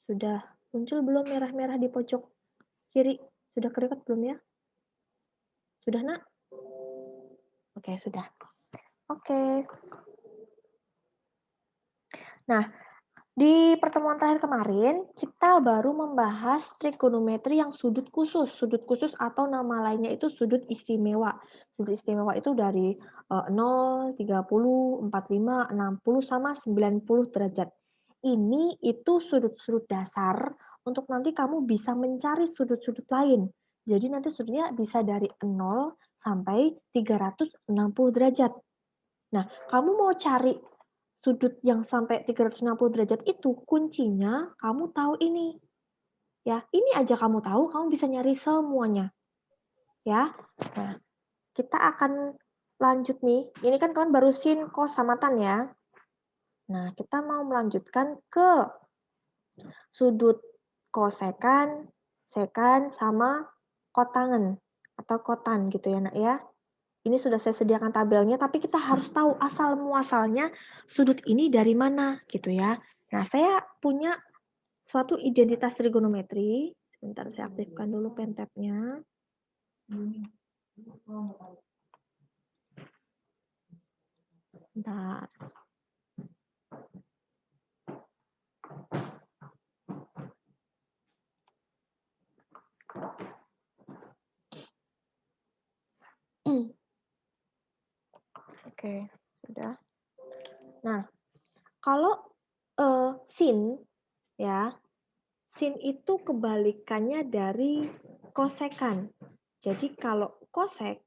Sudah muncul belum merah-merah di pojok kiri? Sudah kedekat belum ya? Sudah, Nak? Oke, sudah. Oke. Nah, di pertemuan terakhir kemarin, kita baru membahas trigonometri yang sudut khusus. Sudut khusus atau nama lainnya itu sudut istimewa. Sudut istimewa itu dari 0, 30, 45, 60, sama 90 derajat. Ini itu sudut-sudut dasar untuk nanti kamu bisa mencari sudut-sudut lain. Jadi nanti sudutnya bisa dari 0 sampai 360 derajat. Nah, kamu mau cari sudut yang sampai 360 derajat itu, kuncinya kamu tahu ini. Ya, ini aja kamu tahu, kamu bisa nyari semuanya. Ya. Nah, kita akan lanjut nih. Ini kan kalian baru sin, cos, sama tan ya. Nah, kita mau melanjutkan ke sudut kosekan, sekan, sama kotangen atau kotan gitu ya, Nak ya. Ini sudah saya sediakan tabelnya, tapi kita harus tahu asal muasalnya sudut ini dari mana gitu ya. Nah, saya punya suatu identitas trigonometri. Sebentar, saya aktifkan dulu pentabnya. Bentar. Oke, sudah. Nah, kalau sin ya, sin itu kebalikannya dari kosekan. Jadi kalau kosek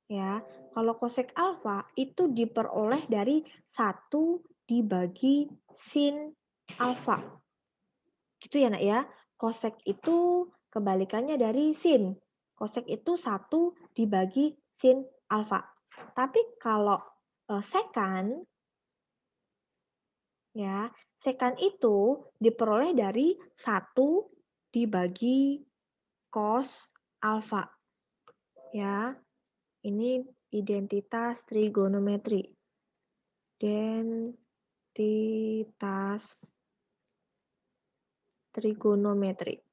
ya, kalau kosek alfa itu diperoleh dari 1 dibagi sin alfa. Gitu ya, Nak ya. Kosek itu kebalikannya dari sin. Kosek itu 1 dibagi sin alfa. Tapi kalau sekan ya, sekan itu diperoleh dari 1 dibagi cos alfa. Ya. Ini identitas trigonometri. Identitas trigonometri.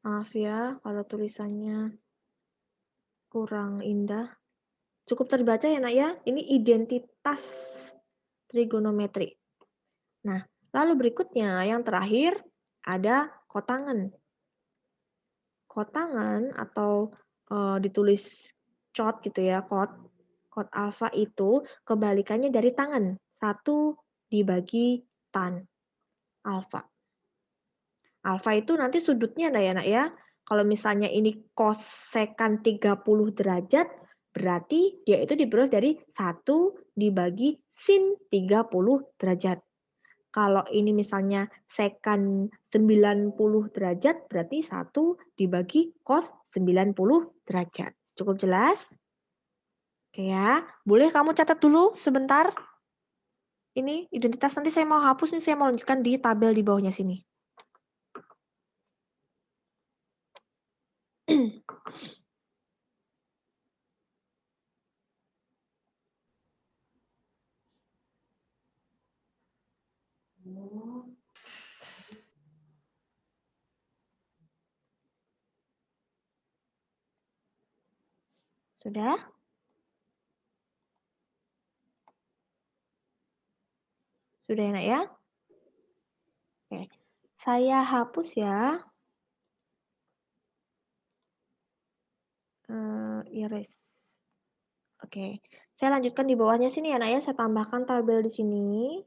Maaf ya kalau tulisannya kurang indah. Cukup terbaca ya, Nak ya. Ini identitas trigonometri. Nah, lalu berikutnya yang terakhir ada kotangen. Kotangen atau ditulis cot gitu ya, cot alfa itu kebalikannya dari tangen. 1 dibagi tan alfa. Alfa itu nanti sudutnya ada ya, Nak ya. Kalau misalnya ini kosekan 30 derajat, berarti dia itu diperoleh dari 1 dibagi sin 30 derajat. Kalau ini misalnya sekan 90 derajat, berarti 1 dibagi cos 90 derajat. Cukup jelas? Oke ya, boleh kamu catat dulu sebentar. Ini identitas, nanti saya mau hapus, nih saya mau lanjutkan di tabel di bawahnya sini. Sudah? Sudah ya, Nak ya? Oke. Saya hapus ya. Erase. Oke. Saya lanjutkan di bawahnya sini ya, Nak ya. Saya tambahkan tabel di sini.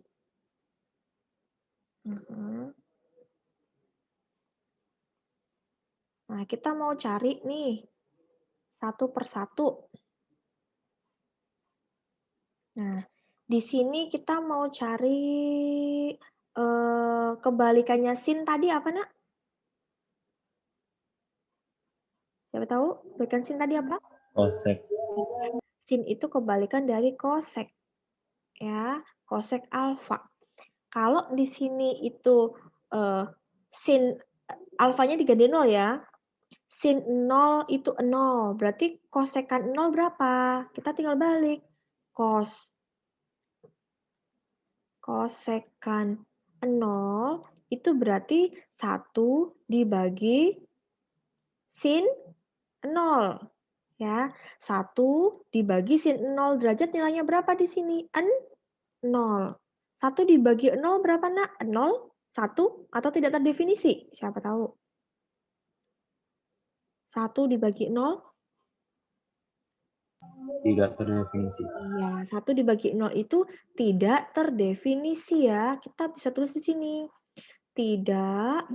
Nah, kita mau cari nih satu persatu. Nah, di sini kita mau cari kebalikannya sin tadi apa, Nak? Siapa tahu? Kebalikan sin tadi apa? Kosek. Sin itu kebalikan dari kosek. Ya, kosek alfa. Kalau di sini itu sin alfanya diganti 0 ya. Sin 0 itu 0. Berarti kosekan 0 berapa? Kita tinggal balik. Cos Kosekan 0 itu berarti 1 dibagi sin 0. Ya, 1 dibagi sin 0 derajat nilainya berapa di sini? 0. 1 dibagi 0 berapa, Nak? 0, 1, atau tidak terdefinisi? Siapa tahu? 1 dibagi 0? Tidak terdefinisi. Iya, 1 dibagi 0 itu tidak terdefinisi ya. Kita bisa tulis di sini. Tidak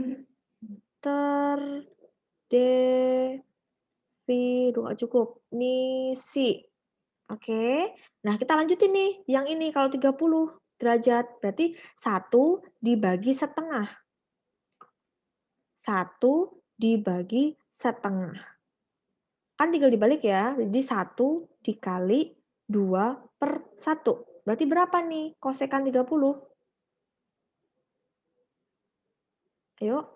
cukup. Nisi. Oke. Nah, kita lanjutin nih. Yang ini kalau 30 derajat. Berarti 1 dibagi setengah. 1 dibagi setengah. Kan tinggal dibalik ya. Jadi 1 dikali 2/1. Berarti berapa nih kosekan 30? Ayo.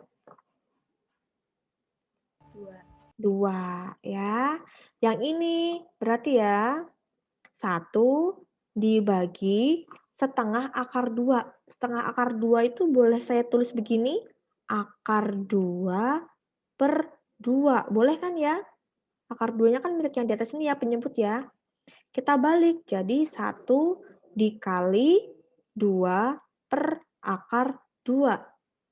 2 ya. Yang ini berarti ya 1 dibagi setengah akar 2. Setengah akar 2 itu boleh saya tulis begini, akar 2/2. Boleh kan ya? Akar 2-nya kan milik yang di atas ini ya, penyebut ya. Kita balik, jadi 1 dikali 2 per akar 2.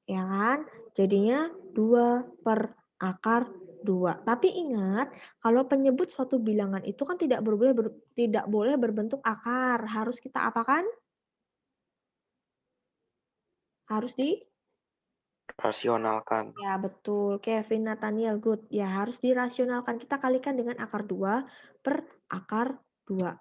Ya kan? Jadinya 2 per akar 2. Tapi ingat, kalau penyebut suatu bilangan itu kan tidak boleh berbentuk akar. Harus kita apakan? Harus Rasionalkan. Ya, betul. Kevin Nathaniel, good. Ya, harus dirasionalkan. Kita kalikan dengan akar 2 per akar 2.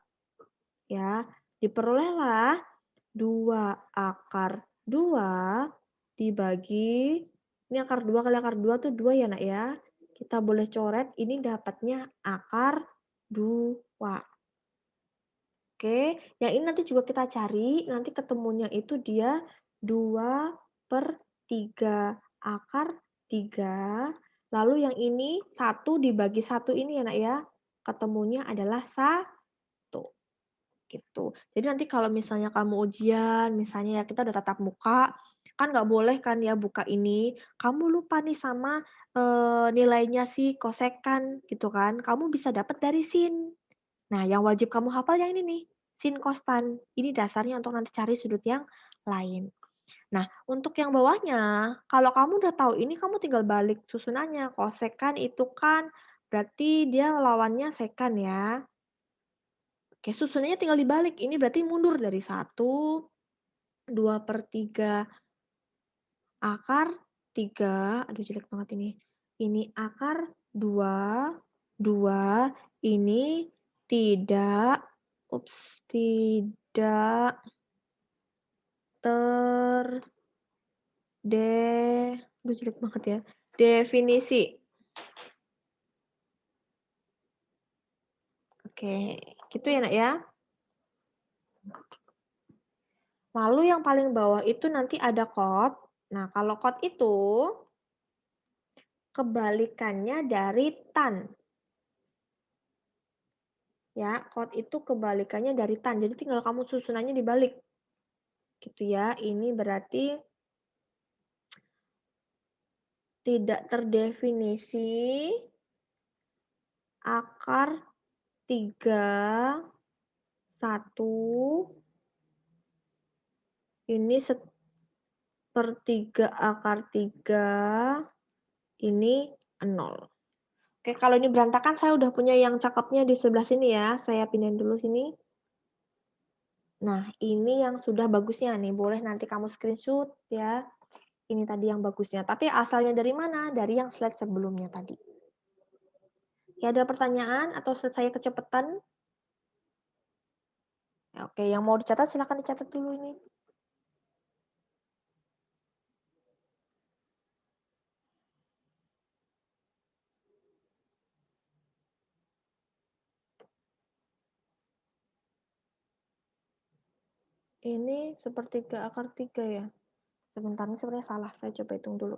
Ya, diperolehlah 2 akar 2 dibagi, ini akar 2 kali akar 2 tuh 2 ya, Nak, ya. Kita boleh coret, ini dapatnya akar 2. Oke, yang ini nanti juga kita cari, nanti ketemunya itu dia 2/3 akar 3. Lalu yang ini 1 dibagi 1 ini ya, Nak, ya. Ketemunya adalah 1. Gitu. Jadi nanti kalau misalnya kamu ujian, misalnya ya kita udah tatap muka, kan nggak boleh kan ya buka ini, kamu lupa nih sama, nilainya si kosekan gitu kan, kamu bisa dapat dari sin. Nah, yang wajib kamu hafal yang ini nih, sin kostan. Ini dasarnya untuk nanti cari sudut yang lain. Nah, untuk yang bawahnya, kalau kamu udah tahu ini, kamu tinggal balik susunannya. Kosekan itu kan berarti dia lawannya sekan ya. Oke, susunannya tinggal dibalik. Ini berarti mundur dari 1, 2/3 akar 3. Aduh jelek banget ini. Ini akar 2, 2. Ini tidak tidak aduh jelek banget ya, definisi. Oke, gitu ya, Nak, ya. Lalu yang paling bawah itu nanti ada kot. Nah, kalau kot itu kebalikannya dari tan. Ya, kot itu kebalikannya dari tan. Jadi tinggal kamu susunannya dibalik. Gitu ya. Ini berarti tidak terdefinisi akar 3, 1. Ini 1/3 akar 3. Ini 0. Oke, kalau ini berantakan saya udah punya yang cakepnya di sebelah sini ya. Saya pindahin dulu sini. Nah, ini yang sudah bagusnya nih. Boleh nanti kamu screenshot ya. Ini tadi yang bagusnya. Tapi asalnya dari mana? Dari yang slide sebelumnya tadi. Ya, ada pertanyaan atau slide saya kecepatan? Oke, yang mau dicatat silakan dicatat dulu ini. Ini 1/3 akar 3 ya. Sebentar, ini sebenarnya salah. Saya coba hitung dulu.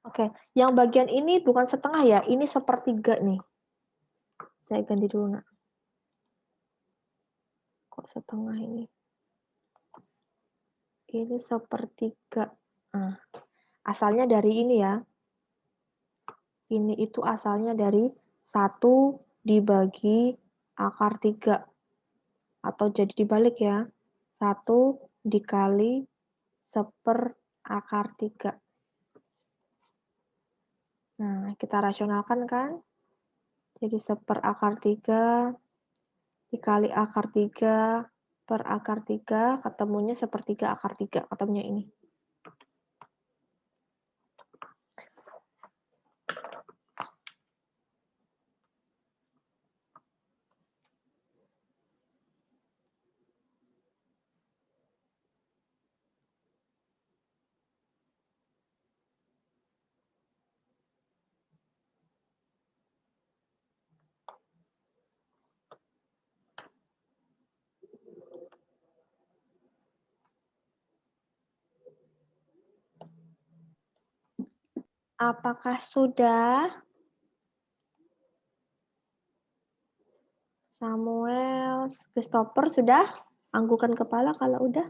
Oke, yang bagian ini bukan setengah ya, ini sepertiga nih. Saya ganti dulu, Nak. Kok setengah ini? Ini sepertiga. Nah, asalnya dari ini ya. Ini itu asalnya dari 1 dibagi akar 3. Atau jadi dibalik ya. 1 dikali 1/akar 3. Nah, kita rasionalkan kan? Jadi 1/akar 3 dikali akar 3 per akar 3, ketemunya 1/3 akar 3, ketemunya ini. Apakah sudah? Samuel, Christopher sudah? Anggukan kepala kalau udah.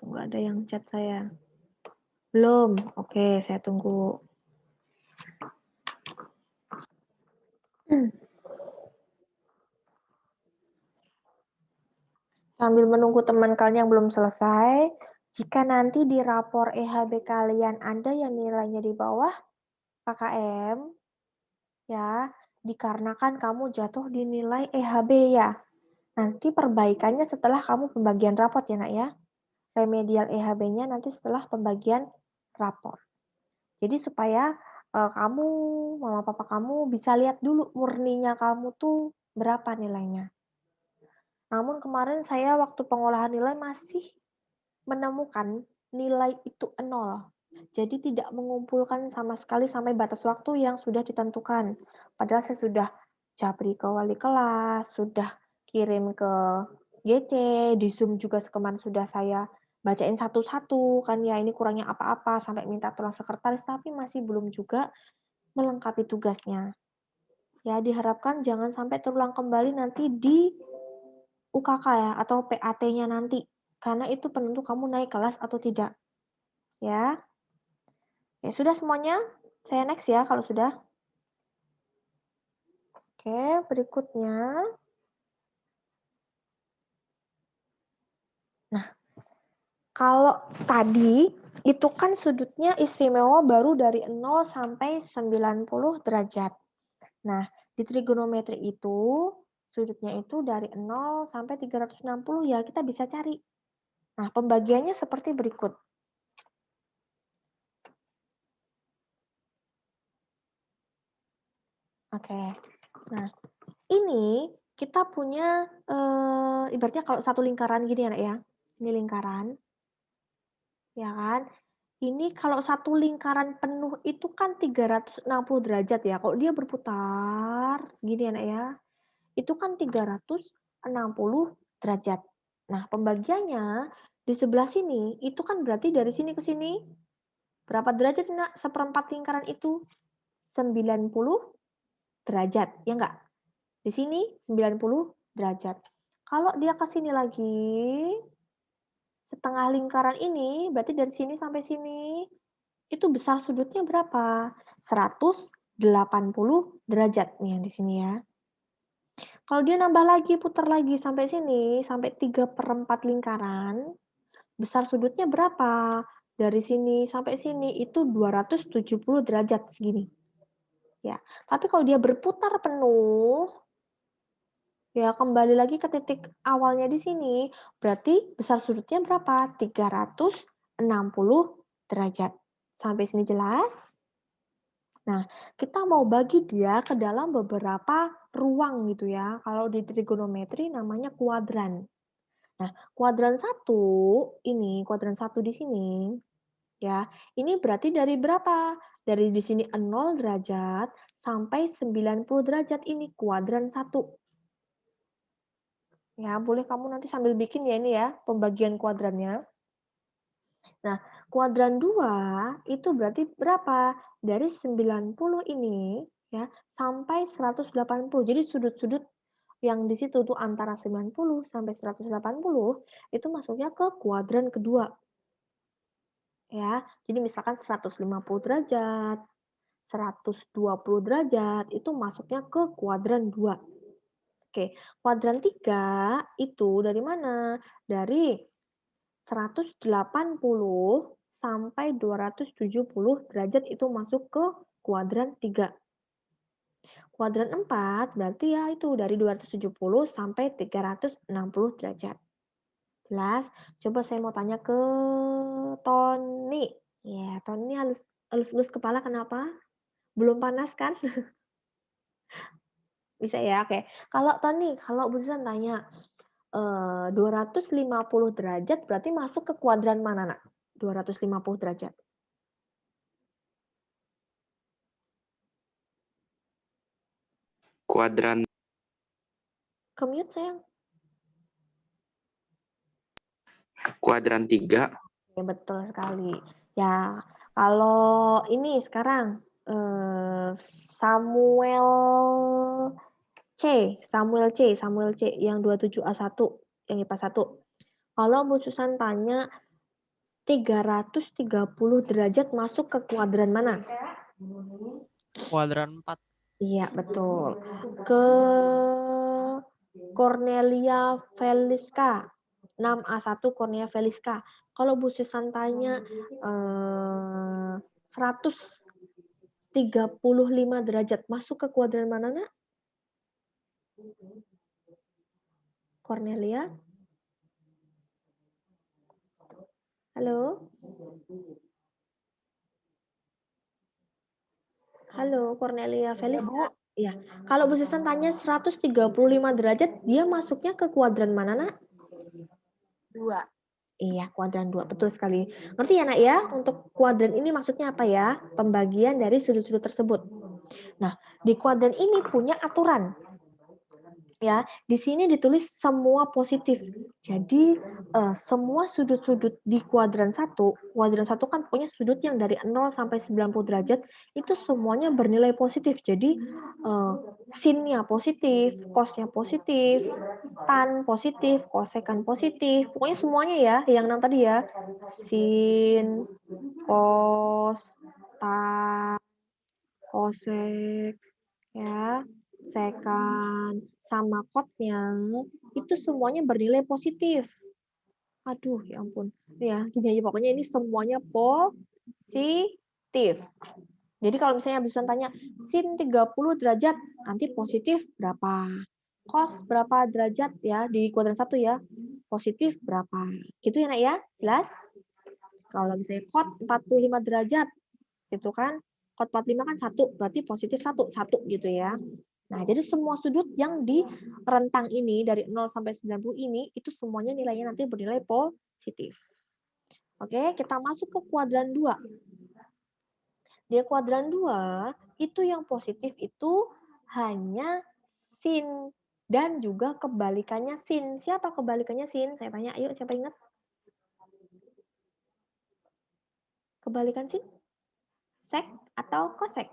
Tunggu ada yang chat saya. Belum. Oke, saya tunggu. Sambil menunggu teman kalian yang belum selesai, jika nanti di rapor EHB kalian ada yang nilainya di bawah KKM, ya, dikarenakan kamu jatuh di nilai EHB ya. Nanti perbaikannya setelah kamu pembagian raport ya, Nak ya. Remedial EHB-nya nanti setelah pembagian raport. Jadi supaya kamu, mama papa kamu bisa lihat dulu murninya kamu tuh berapa nilainya. Namun kemarin saya waktu pengolahan nilai masih menemukan nilai itu 0. Jadi tidak mengumpulkan sama sekali sampai batas waktu yang sudah ditentukan. Padahal saya sudah japri ke wali kelas, sudah kirim ke GC, di Zoom juga kemarin sudah saya bacain satu-satu, kan ya ini kurangnya apa-apa, sampai minta tolong sekretaris, tapi masih belum juga melengkapi tugasnya. Ya, diharapkan jangan sampai terulang kembali nanti di UKK ya, atau PAT-nya nanti. Karena itu penentu kamu naik kelas atau tidak. Ya. Ya, sudah semuanya? Saya next ya kalau sudah. Oke, berikutnya. Nah, kalau tadi itu kan sudutnya istimewa baru dari 0 sampai 90 derajat. Nah, di trigonometri itu sudutnya itu dari 0 sampai 360 ya, kita bisa cari. Nah, pembagiannya seperti berikut. Oke. Nah, ini kita punya ibaratnya kalau satu lingkaran gini ya, Nak ya. Ini lingkaran. Ya kan? Ini kalau satu lingkaran penuh itu kan 360 derajat ya. Kalau dia berputar segini ya, Nak ya. Itu kan 360 derajat. Nah, pembagiannya di sebelah sini itu kan berarti dari sini ke sini berapa derajat, Nak? Seperempat lingkaran itu 90 derajat, ya enggak? Di sini 90 derajat. Kalau dia ke sini lagi, setengah lingkaran ini, berarti dari sini sampai sini, itu besar sudutnya berapa? 180 derajat nih yang di sini ya. Kalau dia nambah lagi, putar lagi sampai sini, sampai 3/4 lingkaran, besar sudutnya berapa? Dari sini sampai sini itu 270 derajat segini. Ya, tapi kalau dia berputar penuh, ya, kembali lagi ke titik awalnya di sini, berarti besar sudutnya berapa? 360 derajat. Sampai sini jelas? Nah, kita mau bagi dia ke dalam beberapa ruang gitu ya. Kalau di trigonometri namanya kuadran. Nah, kuadran 1 ini, kuadran 1 di sini, ya, ini berarti dari berapa? Dari di sini 0 derajat sampai 90 derajat ini kuadran 1. Ya, boleh kamu nanti sambil bikin ya ini ya, pembagian kuadrannya. Nah, kuadran 2 itu berarti berapa? Dari 90 ini ya sampai 180. Jadi sudut-sudut yang di situ tuh antara 90 sampai 180 itu masuknya ke kuadran kedua. Ya. Jadi misalkan 150 derajat, 120 derajat itu masuknya ke kuadran 2. Oke, kuadran 3 itu dari mana? Dari 180 sampai 270 derajat itu masuk ke kuadran 3. Kuadran 4 berarti ya itu dari 270 sampai 360 derajat. Jelas? Coba saya mau tanya ke Tony. Ya, Tony halus-halus kepala kenapa? Belum panas kan? Bisa ya? Oke. Kalau Tony, kalau Bu Susan tanya, 250 derajat berarti masuk ke kuadran mana, Nak? 250 derajat. Kuadran Ke-mute sayang. kuadran 3. Ya, betul sekali. Ya, kalau ini sekarang, Samuel Samuel C yang 27A1, yang IPA 1. Kalau Bu Susan tanya 330 derajat masuk ke kuadran mana? Kuadran 4. Iya, betul. Ke Cornelia Feliska, 6A1 Cornelia Feliska. Kalau Bu Susan tanya 135 derajat masuk ke kuadran mana, Nak? Cornelia? Halo? Halo, Cornelia Feliska. Iya. Kalau Bu Susan tanya 135 derajat, dia masuknya ke kuadran mana, Nak? 2. Iya, kuadran 2. Betul sekali. Ngerti ya, Nak ya? Untuk kuadran ini maksudnya apa ya? Pembagian dari sudut-sudut tersebut. Nah, di kuadran ini punya aturan. Ya, di sini ditulis semua positif. Jadi, semua sudut-sudut di kuadran 1 kan punya sudut yang dari 0 sampai 90 derajat, itu semuanya bernilai positif. Jadi, sin-nya positif, cos-nya positif, tan positif, kosekan positif, pokoknya semuanya ya, yang 6 tadi ya. Sin, cos, tan, kosek, ya, sekan, sama cot-nya, itu semuanya bernilai positif. Aduh, ya ampun. Ya, gini aja pokoknya ini semuanya positif. Jadi kalau misalnya bisa tanya, sin 30 derajat, nanti positif berapa? Cos berapa derajat ya di kuadran 1 ya? Positif berapa? Gitu ya, Nak ya? Jelas? Kalau misalnya cot 45 derajat, gitu kan? Cot 45 kan 1, berarti positif 1 gitu ya. Nah, jadi semua sudut yang di rentang ini dari 0 sampai 90 ini itu semuanya nilainya nanti bernilai positif. Oke, kita masuk ke kuadran 2. Di kuadran 2 itu yang positif itu hanya sin dan juga kebalikannya sin. Siapa kebalikannya sin? Saya tanya, ayo siapa ingat? Kebalikan sin? Sek atau kosek?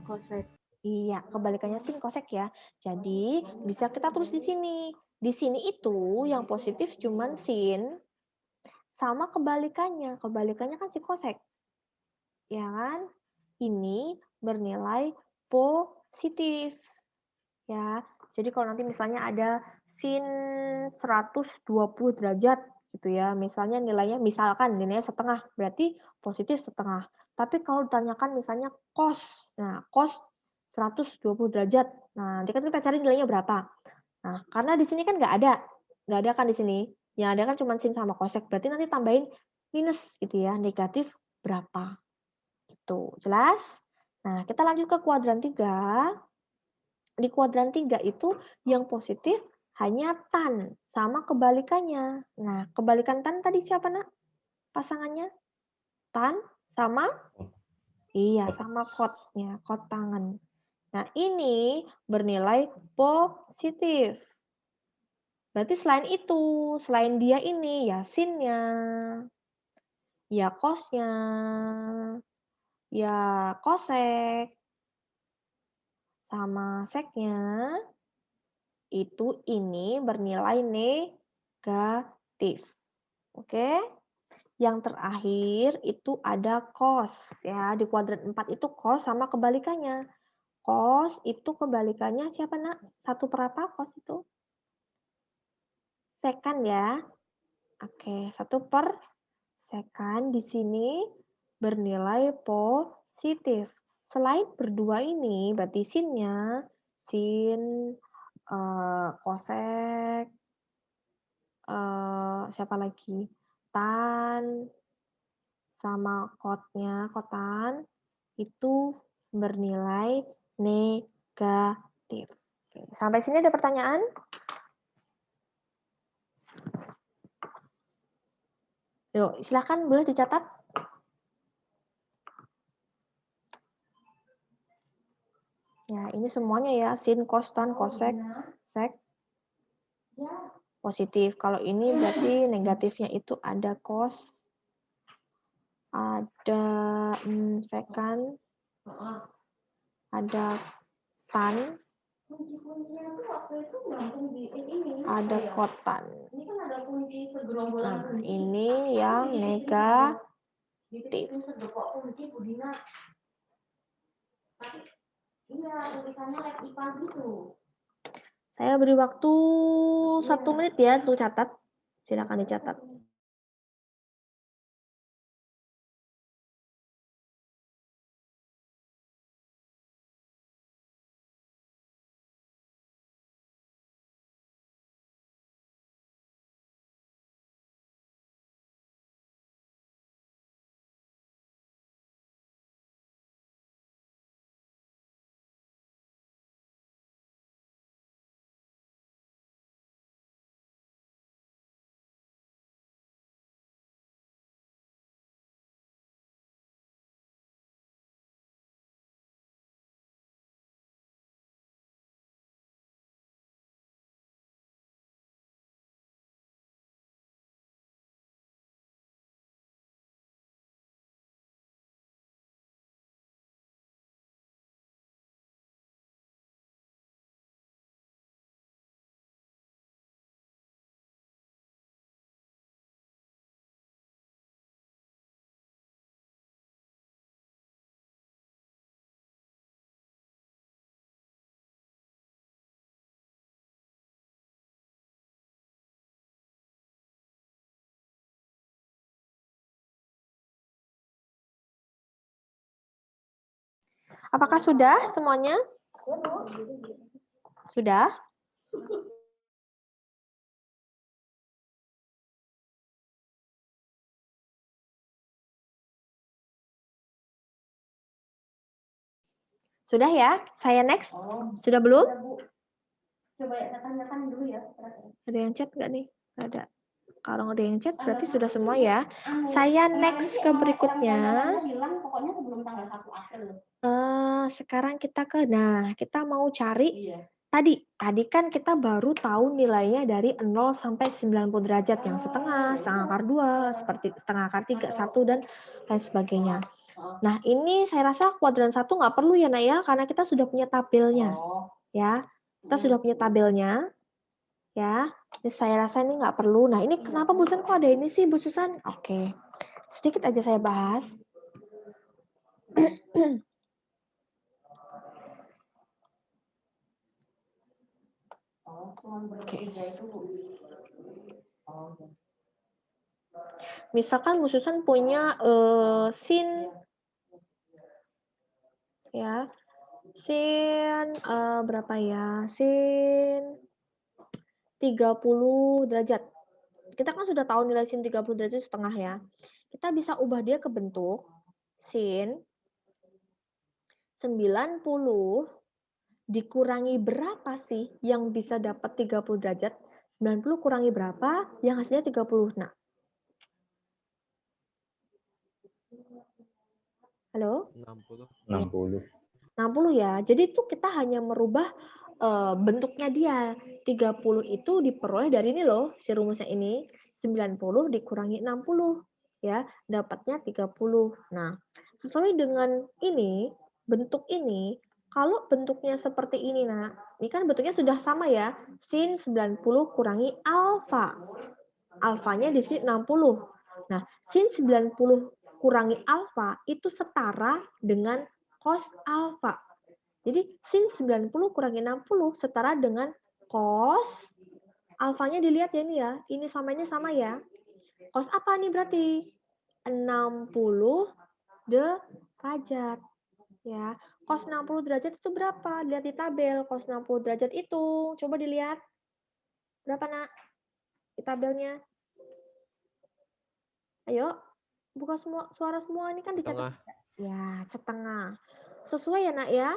Kosek. Iya, kebalikannya sin kosek ya. Jadi, bisa kita tulis di sini. Di sini itu yang positif cuman sin sama kebalikannya. Kebalikannya kan si kosek. Ya kan? Ini bernilai positif. Ya. Jadi kalau nanti misalnya ada sin 120 derajat gitu ya. Misalnya misalkan nilainya setengah, berarti positif setengah. Tapi kalau ditanyakan misalnya cos. Nah, cos 120 derajat. Nah, nanti kan kita cari nilainya berapa. Nah, karena di sini kan nggak ada kan di sini. Yang ada kan cuma sin sama kosek. Berarti nanti tambahin minus gitu ya, negatif berapa. Gitu. Jelas? Nah, kita lanjut ke kuadran 3. Di kuadran 3 itu yang positif hanya tan sama kebalikannya. Nah, kebalikan tan tadi siapa, Nak? Pasangannya? Tan sama? Iya, sama kotnya, kot tangan. Nah, ini bernilai positif. Berarti selain itu, selain dia ini, ya sin-nya. Ya cosnya, ya cosec, sama seknya, itu ini bernilai negatif. Oke? Yang terakhir itu ada cos. Ya, di kuadran 4 itu cos sama kebalikannya. Cos itu kebalikannya siapa, Nak? 1/apa cos itu? Sekan ya. Oke, 1/sekan di sini bernilai positif. Selain berdua ini, berarti sinnya, sin, kosek, siapa lagi? Tan, sama kotnya, kotan, itu bernilai negatif. Oke, sampai sini ada pertanyaan? Yuk, silakan boleh dicatat. Ya, ini semuanya ya, sin, cos, tan, cosec, sec, positif. Kalau ini berarti negatifnya itu ada cos, ada sekan, ada tan, ada kotan. Nah, ini yang negatif. Saya beri waktu 1 menit ya untuk catat. Silakan dicatat. Apakah sudah semuanya? Sudah? Sudah ya? Saya next? Sudah belum? Coba ya, saya tanyakan dulu ya. Ada yang chat nggak nih? Nggak ada. Kalau ada yang chat berarti sudah semua ya. Saya next ke berikutnya. Bilang pokoknya sebelum tanggal 1 April. Sekarang kita kita mau cari tadi kan kita baru tahu nilainya dari 0 sampai 90 derajat yang setengah akar 2, seperti setengah akar 3, 1 dan lain sebagainya. Nah, ini saya rasa kuadran 1 nggak perlu ya, Nak ya, karena kita sudah punya tabelnya. Ya. Kita sudah punya tabelnya. Ya. Jadi saya rasa ini nggak perlu. Nah, ini kenapa Bu Susan kok ada ini sih, Bu Susan? Oke. Sedikit aja saya bahas. Misalkan Bu Susan punya sin ya. Sin berapa ya? Sin 30 derajat. Kita kan sudah tahu nilai sin 30 derajat setengah ya. Kita bisa ubah dia ke bentuk sin 90 dikurangi berapa sih yang bisa dapat 30 derajat? 90 kurangi berapa? Yang hasilnya 30. Nah. Halo? 60. 60 ya. Jadi itu kita hanya merubah bentuknya dia. 30 itu diperoleh dari ini loh, si rumusnya ini. 90 dikurangi 60. ya, dapatnya 30. Nah, sesuai dengan ini, bentuk ini, kalau bentuknya seperti ini, ini kan bentuknya sudah sama ya, sin 90 kurangi alfa. Alfanya di sini 60. Nah, sin 90 kurangi alfa itu setara dengan cos alfa. Jadi, sin 90 kurangi 60 setara dengan cos alfanya dilihat ya ini ya. Ini samanya sama ya. Cos apa nih berarti? 60 derajat. Ya. Cos 60 derajat itu berapa? Lihat di tabel. Cos 60 derajat itu. Coba dilihat. Berapa, Nak? Di tabelnya. Ayo. Buka semua suara semua ini kan dicatat. Ya, setengah. Sesuai ya, Nak ya.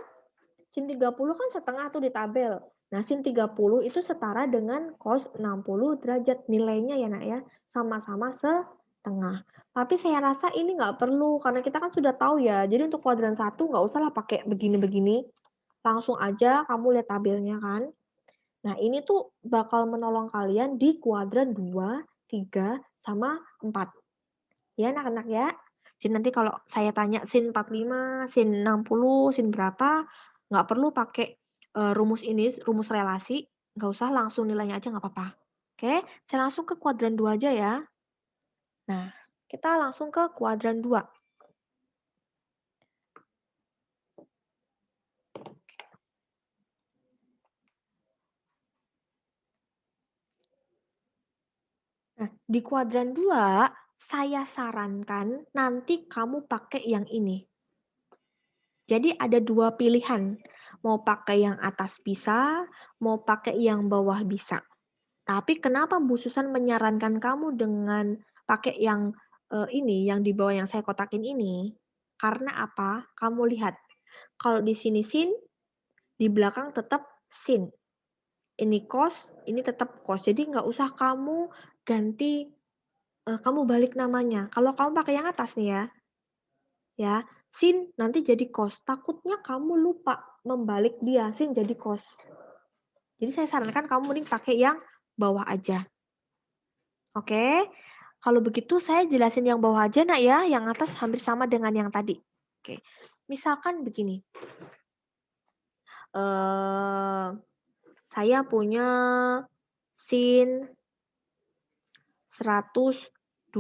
Sin 30 kan setengah tuh di tabel. Nah, sin 30 itu setara dengan cos 60 derajat. Nilainya ya, Nak ya. Sama-sama setengah. Tapi saya rasa ini nggak perlu, karena kita kan sudah tahu ya. Jadi untuk kuadran 1 nggak usah lah pakai begini-begini. Langsung aja kamu lihat tabelnya kan. Nah, ini tuh bakal menolong kalian di kuadran 2, 3, sama 4. Ya, anak-anak ya. Jadi nanti kalau saya tanya sin 45, sin 60, sin berapa, nggak perlu pakai rumus ini, rumus relasi, nggak usah langsung nilainya aja nggak apa-apa. Oke, saya langsung ke kuadran 2 aja ya. Nah, kita langsung ke kuadran 2. Nah, di kuadran 2, saya sarankan nanti kamu pakai yang ini. Jadi ada 2 pilihan, mau pakai yang atas bisa, mau pakai yang bawah bisa. Tapi kenapa Bu Susan menyarankan kamu dengan pakai yang ini, yang di bawah yang saya kotakin ini? Karena apa? Kamu lihat, kalau di sini sin, di belakang tetap sin. Ini cos, ini tetap cos. Jadi nggak usah kamu ganti, kamu balik namanya. Kalau kamu pakai yang atas nih ya, sin nanti jadi cos. Takutnya kamu lupa membalik dia, sin jadi cos. Jadi saya sarankan kamu mending pakai yang bawah aja. Oke, kalau begitu saya jelasin yang bawah aja Nak ya, yang atas hampir sama dengan yang tadi. Oke, misalkan begini. Saya punya sin 120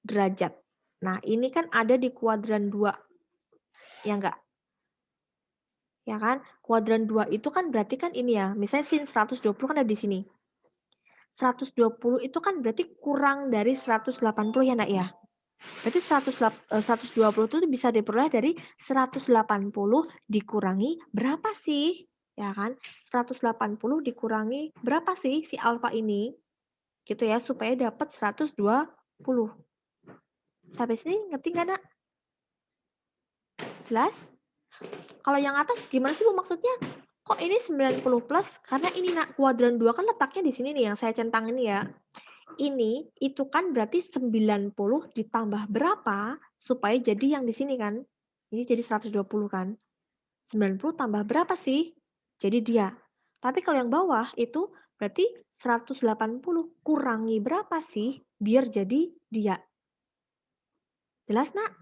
derajat. Nah, ini kan ada di kuadran 2. Ya enggak? Ya kan? Kuadran 2 itu kan berarti kan ini ya, misalnya sin 120 kan ada di sini. 120 itu kan berarti kurang dari 180 ya Nak ya? Berarti 120 itu bisa diperoleh dari 180 dikurangi berapa sih? Ya kan? 180 dikurangi berapa sih si alfa ini? Gitu ya, supaya dapat 120. Sampai sini ngerti nggak, Nak? Jelas? Kalau yang atas gimana sih Bu maksudnya? Kok ini 90 plus? Karena ini Nak, kuadran 2 kan letaknya di sini nih yang saya centang ini ya. Ini, itu kan berarti 90 ditambah berapa supaya jadi yang di sini kan. Ini jadi 120 kan. 90 tambah berapa sih? Jadi dia. Tapi kalau yang bawah itu berarti 180 kurangi berapa sih biar jadi dia. Jelas Nak?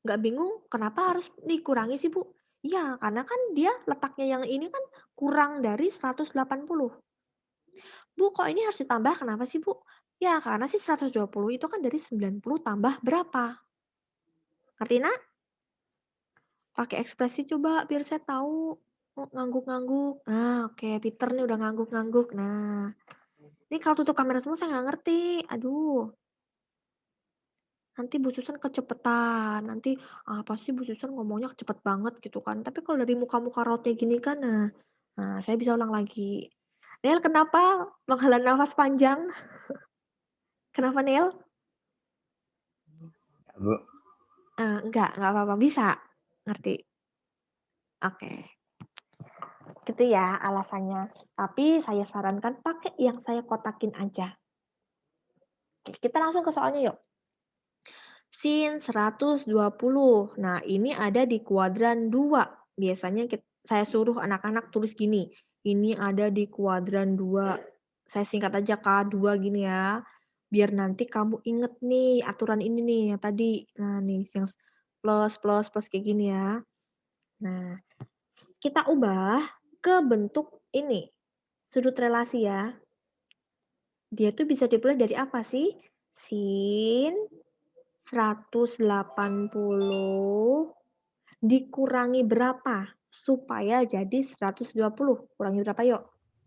Nggak bingung kenapa harus dikurangi sih Bu? Ya, karena kan dia letaknya yang ini kan kurang dari 180. Bu, kok ini harus ditambah kenapa sih Bu? Ya, karena sih 120 itu kan dari 90 tambah berapa? Ngerti, Nak? Pakai ekspresi coba biar saya tahu. Oh, ngangguk-ngangguk. Nah, oke. Peter nih udah ngangguk-ngangguk. Nah, ini kalau tutup kamera semua saya nggak ngerti. Aduh. Nanti Bu Susan kecepetan. Nanti, apa sih Bu Susan ngomongnya cepet banget gitu kan. Tapi kalau dari muka-muka rautnya gini kan, nah saya bisa ulang lagi. Nel, kenapa menghela nafas panjang? Kenapa, Nel? Bu. Enggak apa-apa, bisa. Ngerti? Oke. Gitu ya alasannya. Tapi saya sarankan pakai yang saya kotakin aja. Oke, kita langsung ke soalnya yuk. Sin 120. Nah, ini ada di kuadran 2. Biasanya saya suruh anak-anak tulis gini. Ini ada di kuadran 2. Saya singkat aja K2 gini ya. Biar nanti kamu inget nih aturan ini nih yang tadi. Nah nih yang plus, plus, plus kayak gini ya. Nah, kita ubah ke bentuk ini, sudut relasi ya. Dia tuh bisa dimulai dari apa sih? Sin 180 dikurangi berapa? Supaya jadi 120. Kurangi berapa yuk?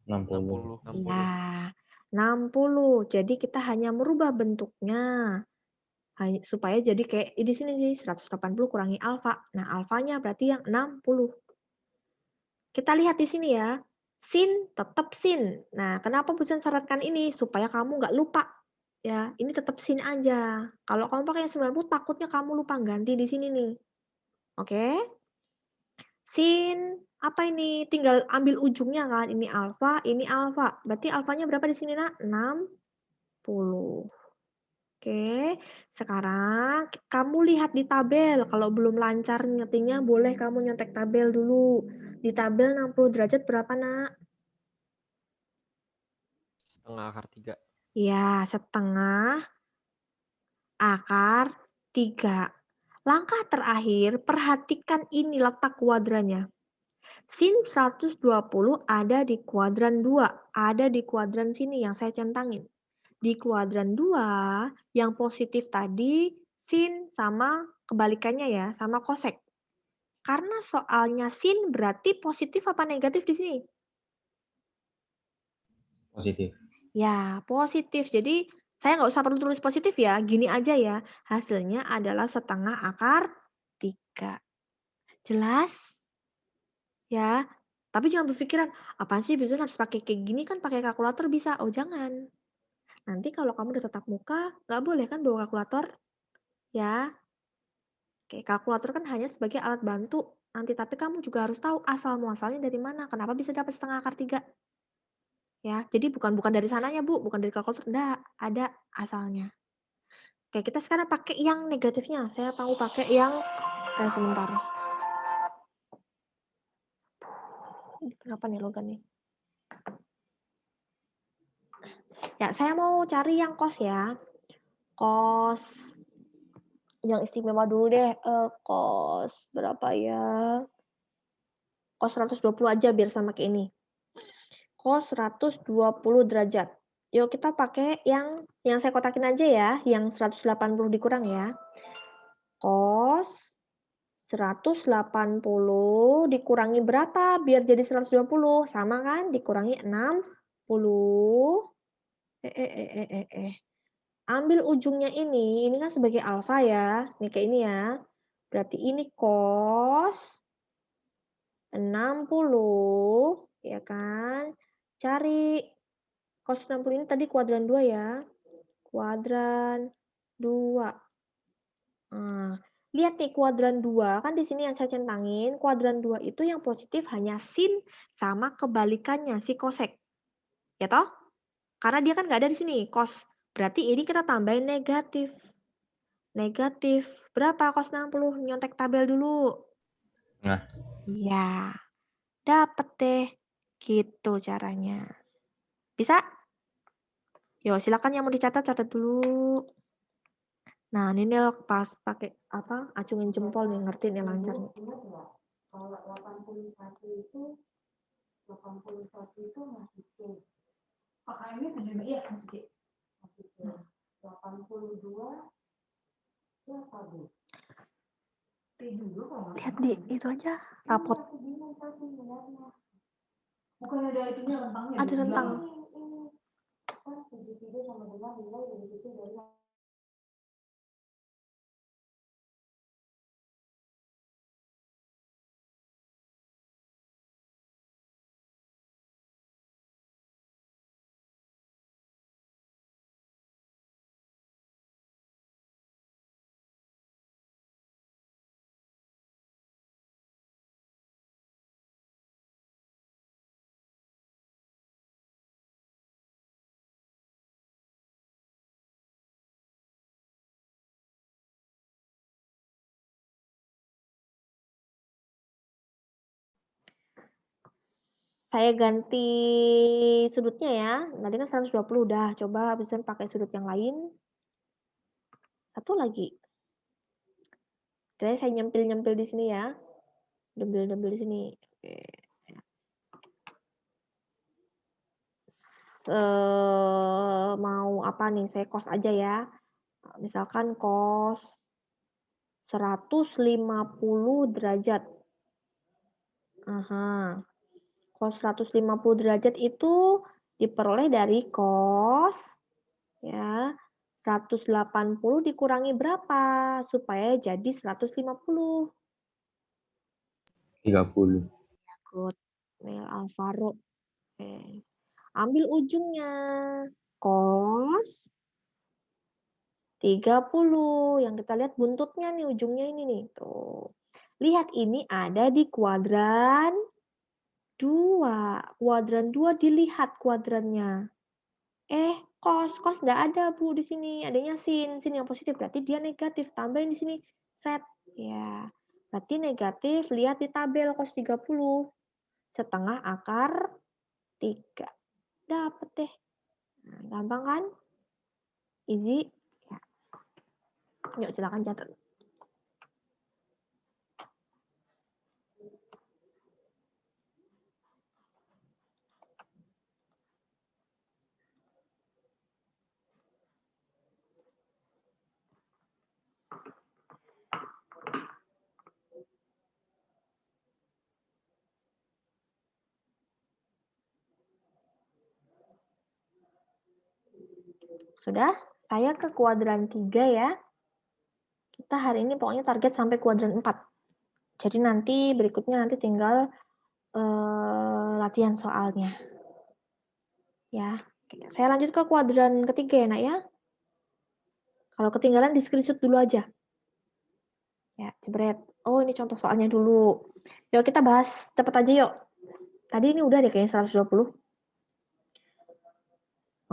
60. 60. Ya, 60. Jadi kita hanya merubah bentuknya. Supaya jadi kayak di sini sih 180 kurangi alfa. Nah, alfanya berarti yang 60. Kita lihat di sini ya. Sin tetap sin. Nah, kenapa Busan syaratkan ini? Supaya kamu nggak lupa. Ya, ini tetap sin aja. Kalau kamu pakai yang 90, takutnya kamu lupa ganti di sini nih. Oke? Sin apa ini? Tinggal ambil ujungnya kan. Ini alfa, ini alfa. Berarti alfanya berapa di sini, Nak? 60. Oke, sekarang kamu lihat di tabel. Kalau belum lancar ngetiknya, boleh kamu nyontek tabel dulu. Di tabel 60 derajat berapa, Nak? Setengah akar 3. Ya, setengah akar 3. Langkah terakhir, perhatikan ini letak kuadrannya. Sin 120 ada di kuadran 2. Ada di kuadran sini yang saya centangin. Di kuadran 2, yang positif tadi, sin sama kebalikannya ya, sama kosek. Karena soalnya sin berarti positif apa negatif di sini? Positif. Ya, positif. Jadi, saya nggak usah perlu tulis positif ya, gini aja ya. Hasilnya adalah setengah akar 3. Jelas? Ya, tapi jangan berpikiran, apaan sih bisa harus pakai kayak gini kan pakai kalkulator bisa. Oh, jangan. Nanti kalau kamu udah tatap muka, nggak boleh kan bawa kalkulator? Ya, oke, kalkulator kan hanya sebagai alat bantu. Nanti tapi kamu juga harus tahu asal muasalnya dari mana. Kenapa bisa dapat setengah akar 3? Ya, jadi bukan dari sananya, Bu, bukan dari kalkulator, enggak, ada asalnya. Oke, kita sekarang pakai yang negatifnya. Saya mau pakai yang sebentar. Kenapa nih logan nih? Ya, saya mau cari yang cos ya. Cos yang istimewa dulu deh. Cos berapa ya? Cos 120 aja biar sama kayak ini. Cos 120 derajat. Yuk kita pakai yang saya kotakin aja ya, yang 180 dikurang ya. Cos 180 dikurangi berapa biar jadi 120? Sama kan? Dikurangi 60. Ambil ujungnya ini kan sebagai alfa ya. Ini kayak ini ya. Berarti ini cos 60, ya kan? Cari cos 60 ini tadi kuadran 2 ya. Kuadran 2. Nah, lihat nih kuadran 2, kan di sini yang saya centangin, kuadran 2 itu yang positif hanya sin sama kebalikannya, si kosek. Ya toh? Karena dia kan nggak ada di sini, cos. Berarti ini kita tambahin negatif. Negatif. Berapa cos 60? Nyontek tabel dulu. Nah. Iya. Dapet deh. Gitu caranya. Bisa? Yo, silakan yang mau dicatat, catat dulu. Nah, ini nih pas pakai apa? Acungin jempol nih, ngertiin yang lancar nih. Kalau 81 itu 81 itu masih C. Pakaiannya benar iya masih C. Masih C. 82 siapa Bu? P dulu kalau Lihat di itu aja rapot. Bukan ada itunya rentangnya. Ada rentang. Ini kan 73 sama dengan nilai yang itu dari Saya ganti sudutnya ya. Tadi kan 120 udah. Coba bisa pakai sudut yang lain. Satu lagi. Jadi saya nyempil-nyempil di sini ya. Nyempil-nyempil di sini. Oke. Mau apa nih? Saya cos aja ya. Misalkan cos 150 derajat. Aha. Cos 150 derajat itu diperoleh dari cos ya 180 dikurangi berapa supaya jadi 150. 30. Good. Nel Alvaro. Oke. Ambil ujungnya. Cos 30. Yang kita lihat buntutnya nih, ujungnya ini nih. Tuh. Lihat ini ada di kuadran 2. Kuadran 2 dilihat kuadrannya. Cos nggak ada Bu di sini, adanya sin yang positif berarti dia negatif, tambahin di sini red ya. Berarti negatif, lihat di tabel cos 30. Setengah akar 3. Dapat deh. Nah, gampang kan? Easy. Ya. Yuk silakan catat. Sudah? Saya ke kuadran 3 ya. Kita hari ini pokoknya target sampai kuadran 4. Jadi nanti berikutnya nanti tinggal latihan soalnya. Ya, saya lanjut ke kuadran ketiga ya, Nak ya. Kalau ketinggalan di screenshot dulu aja. Ya, jebret. Oh, ini contoh soalnya dulu. Yuk kita bahas cepet aja yuk. Tadi ini udah deh kayaknya 120.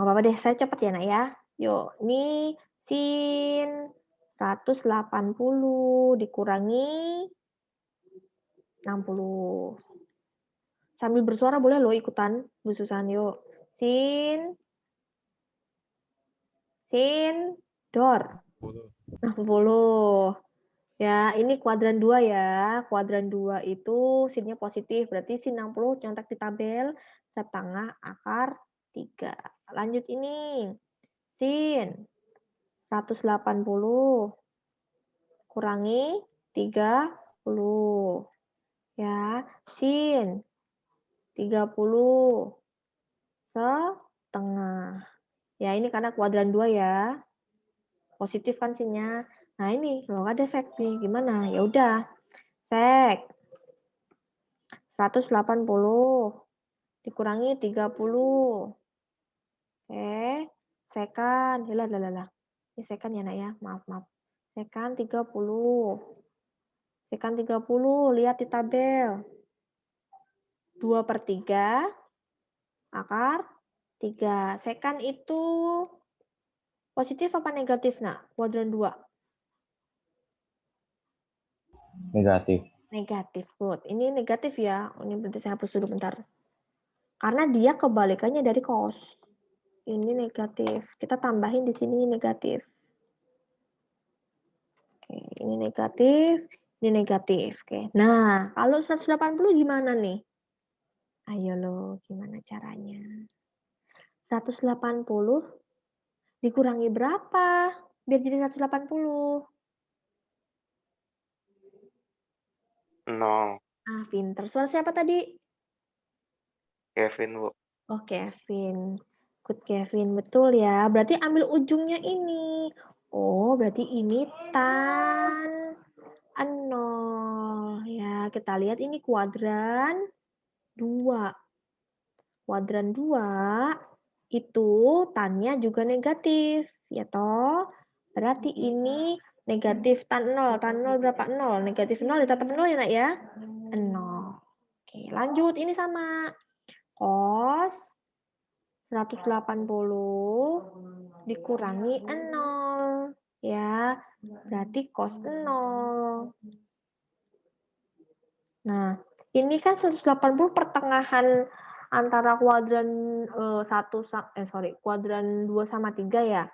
Nggak apa-apa deh, saya cepet ya, Nak ya. Yuk, ini sin 180 dikurangi 60. Sambil bersuara boleh loh ikutan, Bu Susan. Yuk. Sin dor 60. Ya, ini kuadran 2 ya. Kuadran 2 itu sinnya positif, berarti sin 60 nyontek di tabel setengah akar 3. Lanjut ini. Sin 180 kurangi 30. Ya, sin 30 setengah. Ya, ini karena kuadran 2 ya. Positif kan sinnya. Nah, ini kalau ada sek nih, gimana? Ya udah. Sek 180 dikurangi 30. Oke. Sekan. Lah. Ini sekan ya, Nak ya. Maaf. Sekan 30. Sekan 30. Lihat di tabel. 2/3 akar 3. Sekan itu positif apa negatif, Nak? Kuadran 2. Negatif. Negatif. Good. Ini negatif ya. Ini berarti saya hapus dulu bentar. Karena dia kebalikannya dari cos. Ini negatif. Kita tambahin di sini negatif. Oke, ini negatif, ini negatif. Oke. Nah, kalau 180 gimana nih? Ayo lo, gimana caranya? 180 dikurangi berapa? Biar jadi 180. 0. Ah, pinter. Suara siapa tadi? Kevin, Bu. Oh, Kevin. Good Kevin, betul ya. Berarti ambil ujungnya ini. Oh, berarti ini tan 0. Ya, kita lihat ini kuadran 2. Kuadran 2 itu tannya juga negatif. Ya toh? Berarti ini negatif tan 0. Tan 0 berapa? 0. Negatif 0 tetap 0 ya, Nak ya? 0. Oke, lanjut. Ini sama. Cos 180 dikurangi 0. Ya, berarti cos 0. Nah, ini kan 180 pertengahan antara kuadran kuadran 2 sama 3 ya.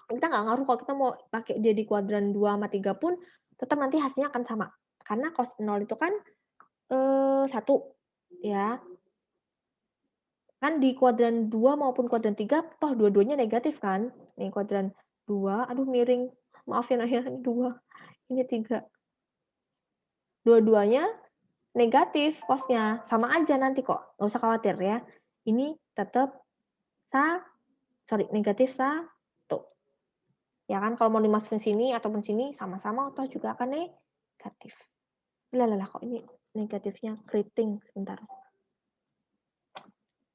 Kita nggak ngaruh kalau kita mau pakai dia di kuadran 2 sama 3 pun tetap nanti hasilnya akan sama. Karena cos 0 itu kan 1 ya. Kan di kuadran 2 maupun kuadran 3 toh dua-duanya negatif kan? Nih kuadran 2, aduh miring. Maaf ya Nak ya, ini 2, ini 3. Dua-duanya negatif cosnya, sama aja nanti kok, nggak usah khawatir ya. Ini tetap negatif 1. Ya kan kalau mau dimasukin sini ataupun sini sama-sama toh juga akan negatif. Lah kok ini negatifnya keriting sebentar.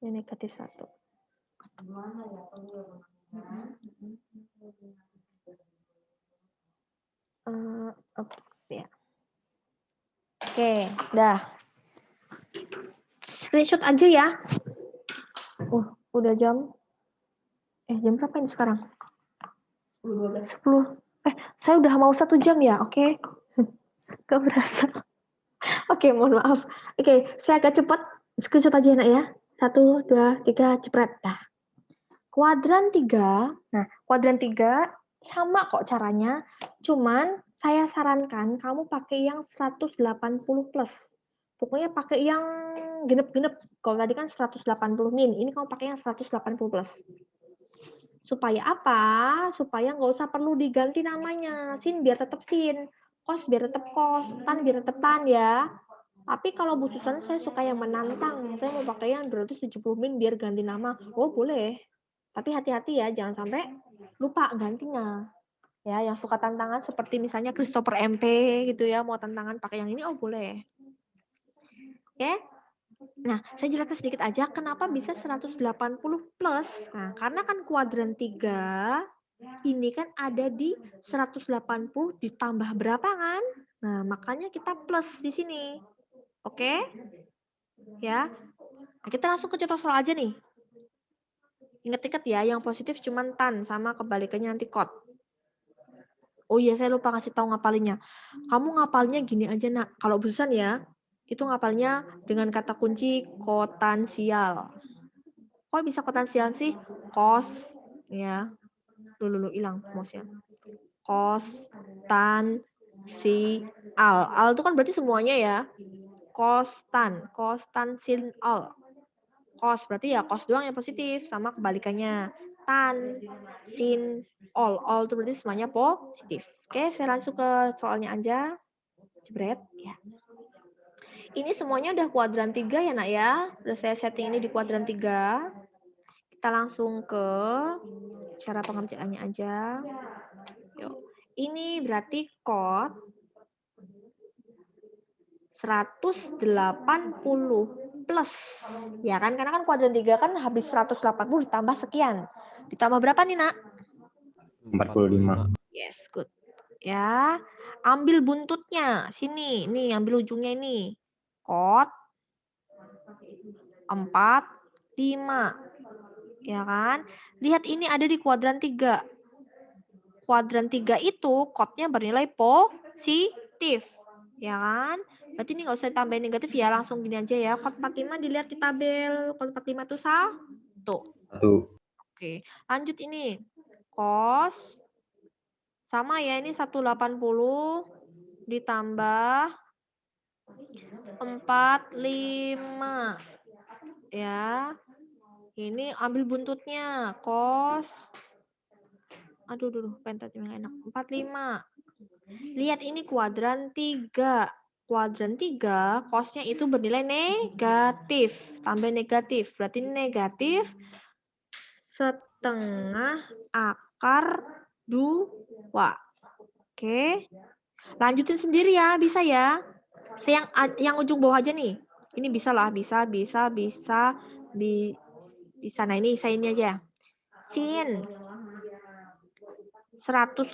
Ini negatif 1. Ya. Oke, dah. Screenshot aja ya. Udah jam berapa ini sekarang? 10. Saya udah mau 1 jam ya, oke. Gak berasa. Oke, mohon maaf. Oke, saya agak cepat. Screenshot aja Nak ya. 1, 2, 3, jepret. Dah. Kuadran 3. Nah, kuadran 3 sama kok caranya. Cuman saya sarankan kamu pakai yang 180 plus. Pokoknya pakai yang genep-genep. Kalau tadi kan 180 min. Ini kamu pakai yang 180 plus. Supaya apa? Supaya nggak usah perlu diganti namanya. Sin biar tetap sin. Kos biar tetap kos. Tan biar tetap tan ya. Tapi kalau Bu Susan saya suka yang menantang. Saya mau pakai yang 270 min biar ganti nama. Oh boleh. Tapi hati-hati ya. Jangan sampai lupa gantinya. Ya, yang suka tantangan seperti misalnya Christopher MP gitu ya. Mau tantangan pakai yang ini. Oh boleh. Oke. Nah, saya jelaskan sedikit aja kenapa bisa 180 plus. Nah, karena kan kuadran 3 ini kan ada di 180 ditambah berapa kan? Nah, makanya kita plus di sini. Oke? Ya. Nah, kita langsung ke contoh soal aja nih. Ingat-ingat ya, yang positif cuma tan sama kebalikannya nanti kot. Oh iya, saya lupa ngasih tahu ngapalinnya. Kamu ngapalnya gini aja, Nak. Kalau bususan ya, itu ngapalnya dengan kata kunci kotansial. Kok bisa kotansial sih? Kos, ya. Dulu hilang mouse-nya. Kos, tan, si, al. Al itu kan berarti semuanya ya. Kostan, sin, al. Kos berarti ya kos doang yang positif sama kebalikannya. Tan, sin, all. All itu berarti semuanya positif. Oke, saya langsung ke soalnya aja. Jebret, ya. Ini semuanya udah kuadran 3 ya, Nak ya. Udah saya setting ini di kuadran 3. Kita langsung ke cara pengerjaannya aja. Yuk. Ini berarti kot 180 plus. Ya kan, karena kan kuadran 3 kan habis 180 ditambah sekian. Ditambah berapa nih, Nak? 45. Yes, good. Ya, ambil buntutnya. Sini, nih ambil ujungnya ini. Kot 45. Ya kan? Lihat ini ada di kuadran 3. Kuadran 3 itu kodnya bernilai positif. Ya kan? Berarti ini nggak usah tambahin negatif ya, langsung gini aja ya. Kod 45 dilihat di tabel. Kod 45 itu 1. Oke, lanjut ini. Kos sama ya, ini 180 ditambah 45. Ya. Ini ambil buntutnya. Kos. Aduh, pentat yang enak. 45. Lihat ini kuadran 3. Kuadran 3, kosnya itu bernilai negatif. Tambah negatif. Berarti negatif setengah akar 2. Oke. Lanjutin sendiri ya, bisa ya. Yang ujung bawah aja nih. Ini bisa lah, bisa. Nah, ini saya ini aja. Sin 180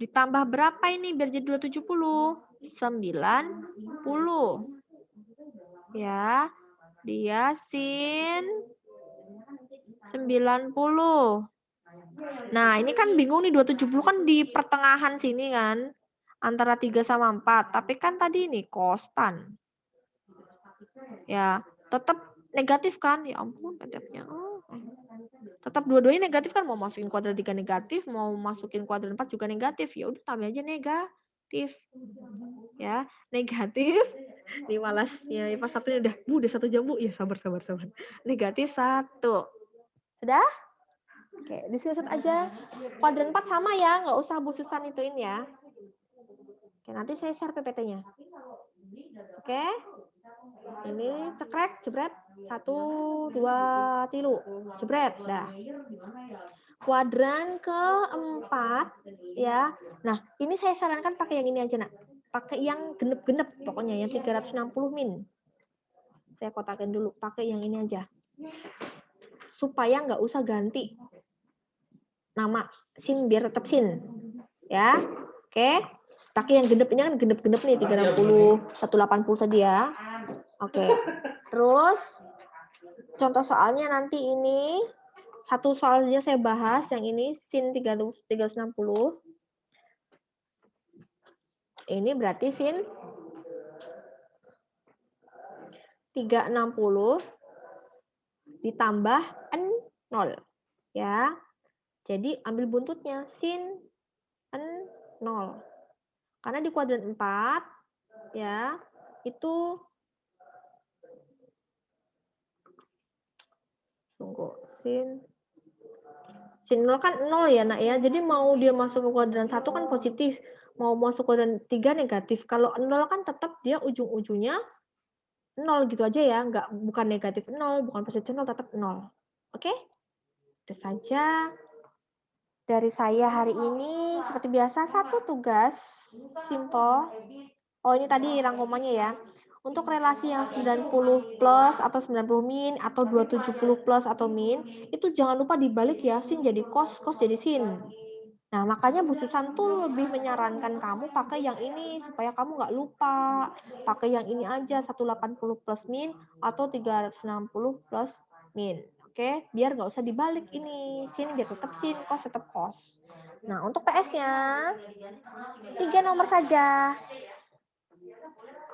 ditambah berapa ini biar jadi 270? 90. Ya. Dia sin 90. Nah, ini kan bingung nih 270 kan di pertengahan sini kan. Antara 3 sama 4. Tapi kan tadi ini kostan. Ya, tetap negatif kan? Ya ampun, PDF-nya. Tetap dua-duanya negatif kan? Mau masukin kuadran 3 negatif, mau masukin kuadran 4 juga negatif. Ya udah tambah aja negatif. Ya, negatif. Nih malas ya, pas satunya udah 1 jam, Bu. Ya sabar. Negatif 1. Sudah? Oke, di-screenshot aja. Kuadran 4 sama ya, nggak usah Bu Susan ituin ya. Oke, nanti saya share PPT-nya. Oke. Ini cekrek, jebret. 1, 2, 3. Jebret, dah. Kuadran keempat ya. Nah, ini saya sarankan pakai yang ini aja, Nak. Pakai yang genep-genep pokoknya yang 360 min. Saya kotakin dulu, pakai yang ini aja. Supaya nggak usah ganti nama sin biar tetap sin. Ya. Oke. Pakai yang genep, ini kan genep-genep nih 360, 180 tadi ya. Oke. Terus contoh soalnya nanti ini satu soal aja saya bahas yang ini sin 360. Ini berarti sin 360 ditambah 0 ya. Jadi ambil buntutnya sin 0. Karena di kuadran 4 ya, itu tunggu, sin 0 kan 0 ya, Nak ya. Jadi mau dia masuk ke kuadran 1 kan positif, mau masuk kuadran 3 negatif. Kalau 0 kan tetap dia ujung-ujungnya 0 gitu aja ya, bukan negatif 0, bukan positif 0, tetap 0. Oke? Itu saja dari saya hari ini. Seperti biasa, satu tugas simple. Oh, ini tadi rangkumannya ya. Untuk relasi yang 90 plus atau 90 min atau 270 plus atau min, itu jangan lupa dibalik ya, sin jadi cos, cos jadi sin. Nah, makanya Bu Susan tuh lebih menyarankan kamu pakai yang ini supaya kamu nggak lupa. Pakai yang ini aja, 180 plus min atau 360 plus min. Oke, biar nggak usah dibalik ini. Sin biar tetap sin, cos tetap cos. Nah, untuk PS-nya 3 nomor saja.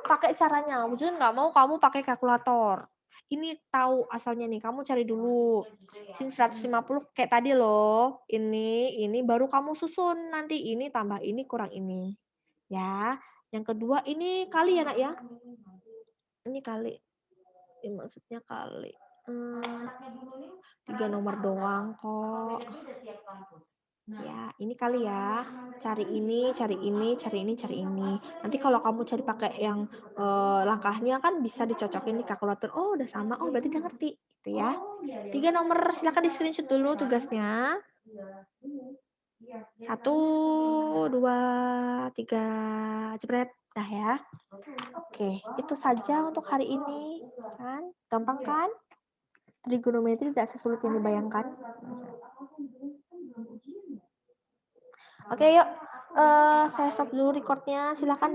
Pakai caranya, Bu Susan nggak mau kamu pakai kalkulator. Ini tahu asalnya nih, kamu cari dulu. Sin 150 kayak tadi loh. Ini baru kamu susun nanti ini tambah ini kurang ini. Ya. Yang kedua ini kali ya, Nak ya. Ini kali. Ini maksudnya kali. 3 nomor doang kok. Ya, ini kali ya. Cari ini, cari ini, cari ini, cari ini. Nanti kalau kamu cari pakai yang langkahnya kan bisa dicocokin di kalkulator. Oh, udah sama. Oh, berarti udah ngerti. Gitu ya. 3 nomor, silakan di screenshot dulu tugasnya. 1, 2, 3. Jebret. Dah ya. Oke, itu saja untuk hari ini. Kan? Gampang kan? Trigonometri tidak sesulit yang dibayangkan. Oke, yuk. Saya stop dulu recordnya. Silakan